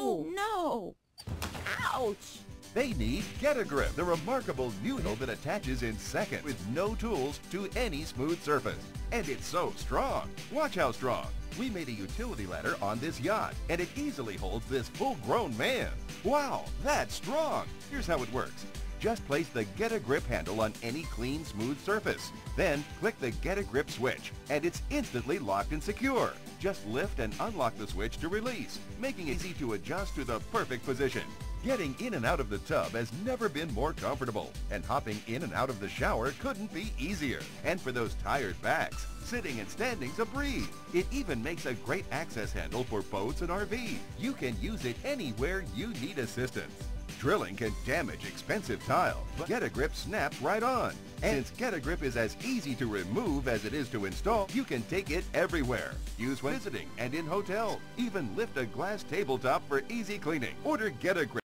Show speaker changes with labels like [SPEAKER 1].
[SPEAKER 1] Oh, no! Ouch!
[SPEAKER 2] They need Get-A-Grip, the remarkable noodle that attaches in seconds with no tools to any smooth surface. And it's so strong. Watch how strong. We made a utility ladder on this yacht, and it easily holds this full-grown man. Wow, that's strong. Here's how it works. Just place the Get-A-Grip handle on any clean, smooth surface. Then click the Get-A-Grip switch, and it's instantly locked and secure. Just lift and unlock the switch to release, making it easy to adjust to the perfect position. Getting in and out of the tub has never been more comfortable, and hopping in and out of the shower couldn't be easier. And for those tired backs, sitting and standing's a breeze. It even makes a great access handle for boats and RVs. You can use it anywhere you need assistance. Drilling can damage expensive tile, but Get-A-Grip snaps right on. And since Get-A-Grip is as easy to remove as it is to install, you can take it everywhere. Use when visiting and in hotels. Even lift a glass tabletop for easy cleaning. Order Get-A-Grip.